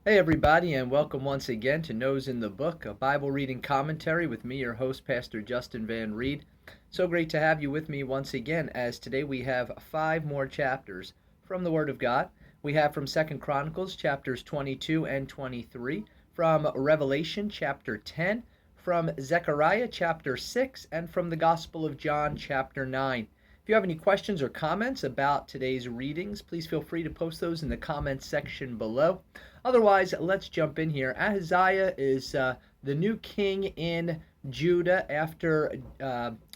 Hey, everybody, and welcome once again to Nose in the Book, a Bible reading commentary with me, your host, Pastor Justin Van Reed. So great to have you with me once again, as today we have 5 more chapters from the Word of God. We have from 2nd Chronicles chapters 22 and 23, from Revelation chapter 10, from Zechariah chapter 6, and from the Gospel of John chapter 9. If you have any questions or comments about today's readings, please feel free to post those in the comments section below. Otherwise, let's jump in here. Ahaziah is the new king in Judah after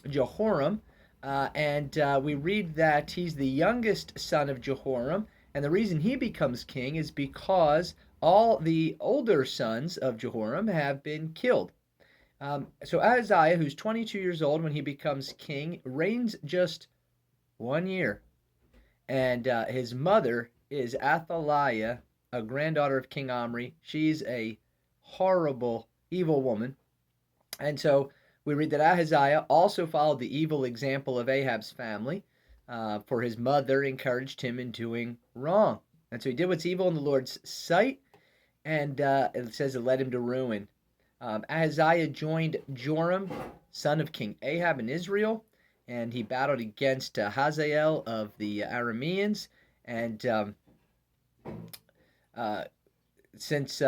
Jehoram. And we read that he's the youngest son of Jehoram. And the reason he becomes king is because all the older sons of Jehoram have been killed. So Ahaziah, who's 22 years old when he becomes king, reigns just 1 year. And his mother is Athaliah, a granddaughter of King Omri. She's a horrible, evil woman. And so we read that Ahaziah also followed the evil example of Ahab's family, for his mother encouraged him in doing wrong. And so he did what's evil in the Lord's sight, and it says it led him to ruin. Ahaziah joined Joram, son of King Ahab, in Israel, and he battled against Hazael of the Arameans. And since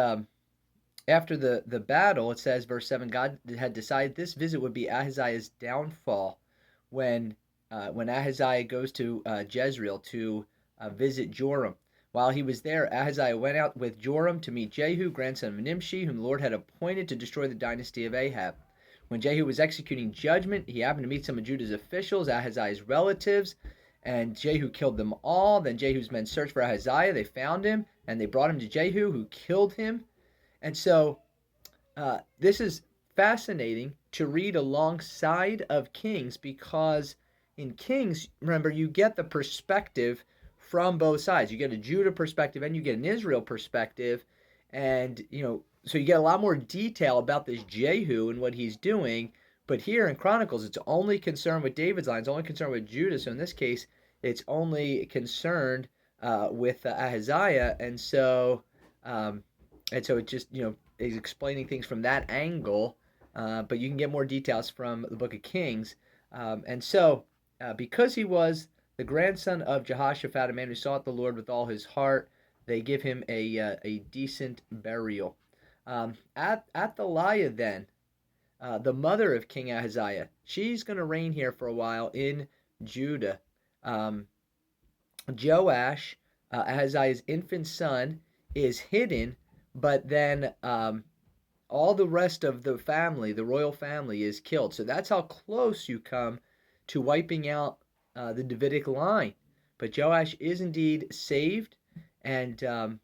after the battle, it says, verse 7, God had decided this visit would be Ahaziah's downfall when Ahaziah goes to Jezreel to visit Joram. While he was there, Ahaziah went out with Joram to meet Jehu, grandson of Nimshi, whom the Lord had appointed to destroy the dynasty of Ahab. When Jehu was executing judgment, he happened to meet some of Judah's officials, Ahaziah's relatives, and Jehu killed them all. Then Jehu's men searched for Ahaziah. They found him, and they brought him to Jehu, who killed him. And so this is fascinating to read alongside of Kings, because in Kings, remember, you get the perspective from both sides. You get a Judah perspective and you get an Israel perspective. And, so you get a lot more detail about this Jehu and what he's doing. But here in Chronicles, it's only concerned with David's line. It's only concerned with Judah. So in this case, it's only concerned with Ahaziah. And so it just, is explaining things from that angle. But you can get more details from the book of Kings. Because he was the grandson of Jehoshaphat, a man who sought the Lord with all his heart, they give him a decent burial. Athaliah then, the mother of King Ahaziah, she's going to reign here for a while in Judah. Joash, Ahaziah's infant son, is hidden, but then all the rest of the family, the royal family, is killed. So that's how close you come to wiping out the Davidic line. But Joash is indeed saved, and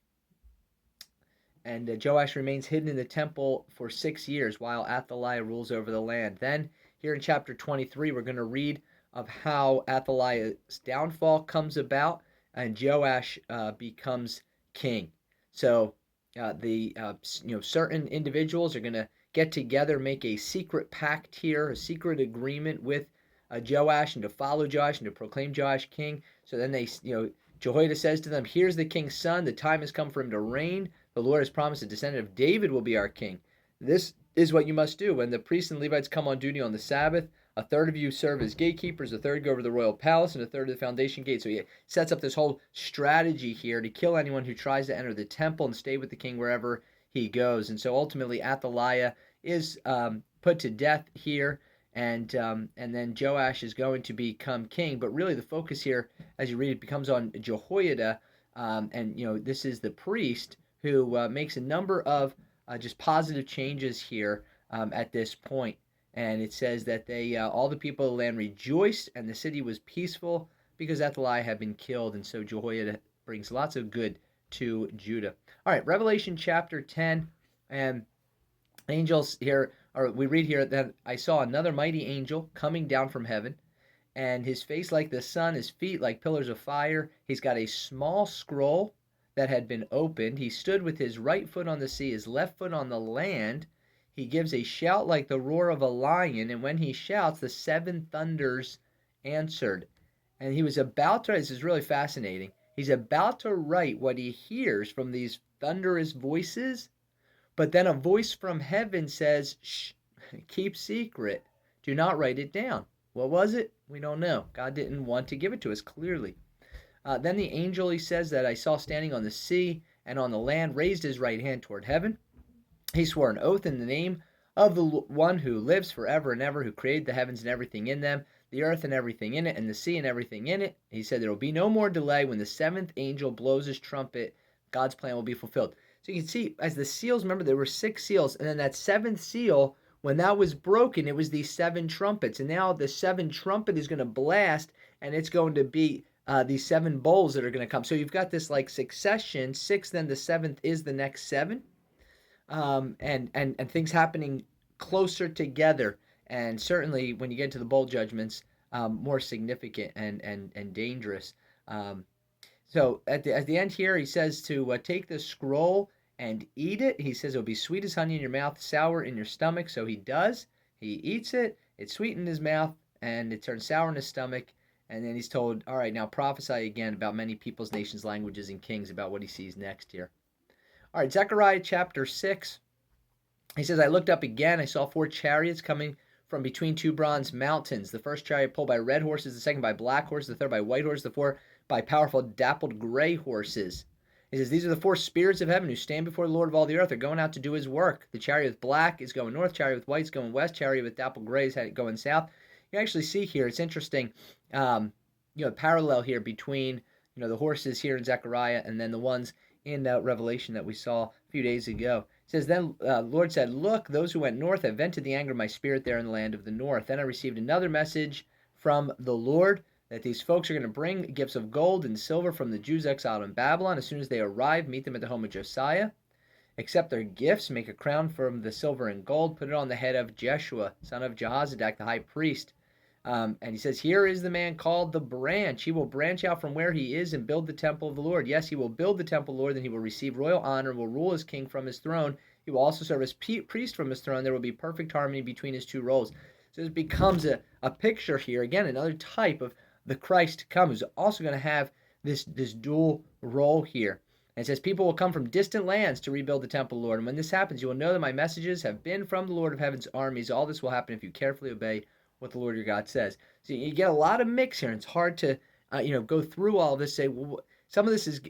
Joash remains hidden in the temple for 6 years while Athaliah rules over the land. Then, here in chapter 23, we're going to read of how Athaliah's downfall comes about and Joash becomes king. So, certain individuals are going to get together, make a secret pact here, a secret agreement with Joash, and to follow Joash and to proclaim Joash king. So then Jehoiada says to them, "Here's the king's son. The time has come for him to reign. The Lord has promised a descendant of David will be our king. This is what you must do. When the priests and Levites come on duty on the Sabbath, a third of you serve as gatekeepers, a third go over the royal palace, and a third of the foundation gate." So he sets up this whole strategy here to kill anyone who tries to enter the temple and stay with the king wherever he goes. And so ultimately Athaliah is put to death here, and then Joash is going to become king. But really the focus here, as you read it, becomes on Jehoiada, and this is the priest who makes a number of just positive changes here at this point. And it says that all the people of the land rejoiced, and the city was peaceful because Athaliah had been killed. And so Jehoiada brings lots of good to Judah. All right, Revelation chapter 10, and angels here, or we read here that I saw another mighty angel coming down from heaven, and his face like the sun, his feet like pillars of fire. He's got a small scroll that had been opened. He stood with his right foot on the sea, his left foot on the land. He gives a shout like the roar of a lion, and when he shouts, the 7 thunders answered. And he was about to, this is really fascinating, he's about to write what he hears from these thunderous voices, but then a voice from heaven says, shh, keep secret. Do not write it down. What was it? We don't know. God didn't want to give it to us, clearly. Then the angel, he says, that I saw standing on the sea and on the land raised his right hand toward heaven. He swore an oath in the name of the one who lives forever and ever, who created the heavens and everything in them, the earth and everything in it, and the sea and everything in it. He said there will be no more delay. When the seventh angel blows his trumpet, God's plan will be fulfilled. So you can see, as the seals, remember, there were 6 seals, and then that 7th seal, when that was broken, it was these 7 trumpets. And now the 7th trumpet is going to blast, and it's going to be these 7 bowls that are going to come. So you've got this like succession. 6, then the 7th is the next 7. And things happening closer together. And certainly when you get to the bowl judgments, more significant and dangerous. So at the end here, he says to take the scroll and eat it. He says it'll be sweet as honey in your mouth, sour in your stomach. So he does. He eats it. It's sweet in his mouth, and it turns sour in his stomach. And then he's told, all right, now prophesy again about many peoples, nations, languages, and kings, about what he sees next here. All right, Zechariah chapter 6. He says, I looked up again. I saw 4 chariots coming from between 2 bronze mountains. The first chariot pulled by red horses, the second by black horses, the third by white horses, the fourth by powerful dappled gray horses. He says, these are the 4 spirits of heaven who stand before the Lord of all the earth. They're going out to do his work. The chariot with black is going north, chariot with white is going west, chariot with dappled gray is going south. You actually see here, it's interesting, parallel here between, the horses here in Zechariah and then the ones in Revelation that we saw a few days ago. It says, then Lord said, look, those who went north have vented the anger of my spirit there in the land of the north. Then I received another message from the Lord that these folks are going to bring gifts of gold and silver from the Jews exiled in Babylon. As soon as they arrive, meet them at the home of Josiah. Accept their gifts, make a crown from the silver and gold, put it on the head of Jeshua, son of Jehozadak, the high priest. And he says, here is the man called the branch. He will branch out from where he is and build the temple of the Lord. Yes, he will build the temple of the Lord, then he will receive royal honor and will rule as king from his throne. He will also serve as priest from his throne. There will be perfect harmony between his 2 roles. So it becomes a picture here, again, another type of the Christ to come, who's also going to have this dual role here. And it says, people will come from distant lands to rebuild the temple of the Lord. And when this happens, you will know that my messages have been from the Lord of heaven's armies. All this will happen if you carefully obey what the Lord your God says. So you get a lot of mix here, and it's hard to go through all this, say, well, some of this is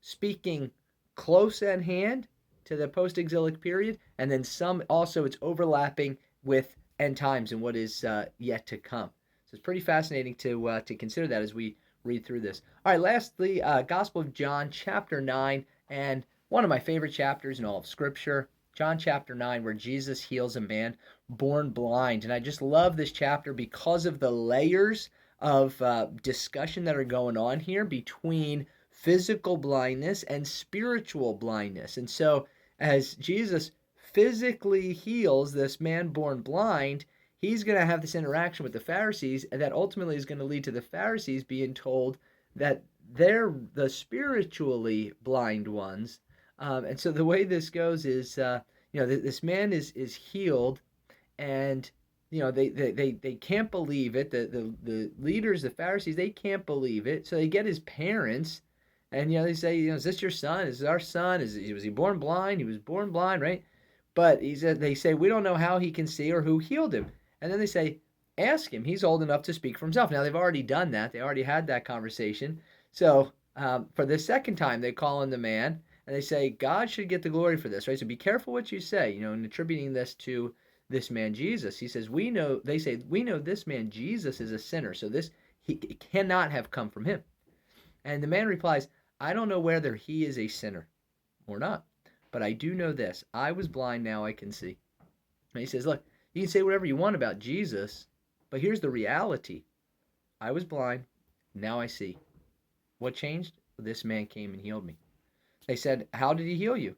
speaking close at hand to the post-exilic period, and then some also it's overlapping with end times and what is yet to come. So it's pretty fascinating to consider that as we read through this. All right, lastly, Gospel of John chapter 9, and one of my favorite chapters in all of Scripture, John chapter 9, where Jesus heals a man born blind. And I just love this chapter because of the layers of discussion that are going on here between physical blindness and spiritual blindness. And so as Jesus physically heals this man born blind, he's going to have this interaction with the Pharisees, and that ultimately is going to lead to the Pharisees being told that they're the spiritually blind ones. And so the way this goes is, this man is healed, and they can't believe it. The leaders, the Pharisees, they can't believe it. So they get his parents, and they say, is this your son? Is this our son? Was he born blind? He was born blind, right? But they say, we don't know how he can see or who healed him. And then they say, ask him. He's old enough to speak for himself. Now they've already done that. They already had that conversation. So for the second time, they call in the man. And they say, God should get the glory for this, right? So be careful what you say, and attributing this to this man Jesus. He says, they say, we know this man Jesus is a sinner, so he cannot have come from him. And the man replies, I don't know whether he is a sinner or not, but I do know this. I was blind, now I can see. And he says, look, you can say whatever you want about Jesus, but here's the reality. I was blind, now I see. What changed? This man came and healed me. They said, how did he heal you?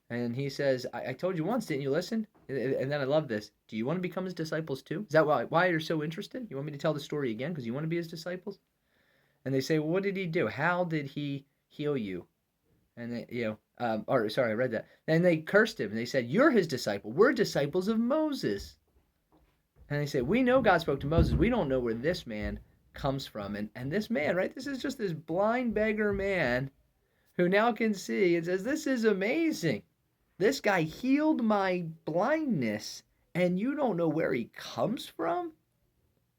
And he says, I told you once, didn't you listen? And then I love this. Do you want to become his disciples too? Is that why you're so interested? You want me to tell the story again because you want to be his disciples? And they say, well, what did he do? How did he heal you? And they, I read that. And they cursed him. And they said, you're his disciple. We're disciples of Moses. And they say, we know God spoke to Moses. We don't know where this man comes from. And this man, right? This is just this blind beggar man who now can see and says, "This is amazing. This guy healed my blindness, and you don't know where he comes from?"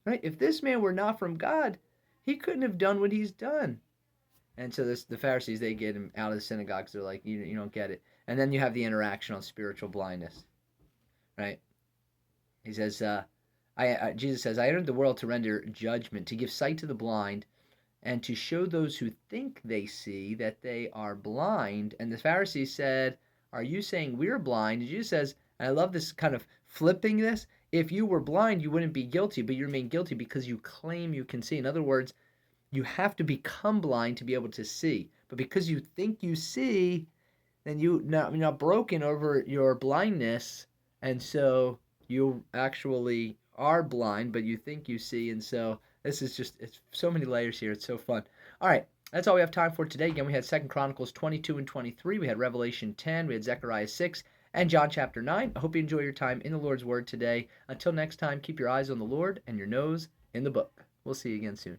Right? If this man were not from God, he couldn't have done what he's done. And so the Pharisees, they get him out of the synagogues. They're like, you don't get it. And then you have the interaction on spiritual blindness, right? He says, Jesus says, "I entered the world to render judgment, to give sight to the blind, and to show those who think they see that they are blind." And the Pharisees said, "Are you saying we're blind?" And Jesus says, and I love this kind of flipping this, "If you were blind, you wouldn't be guilty, but you remain guilty because you claim you can see." In other words, you have to become blind to be able to see. But because you think you see, then you're not broken over your blindness. And so you actually are blind, but you think you see. And so this is just, it's so many layers here. It's so fun. All right. That's all we have time for today. Again, we had 2 Chronicles 22 and 23. We had Revelation 10. We had Zechariah 6 and John chapter 9. I hope you enjoy your time in the Lord's Word today. Until next time, keep your eyes on the Lord and your nose in the book. We'll see you again soon.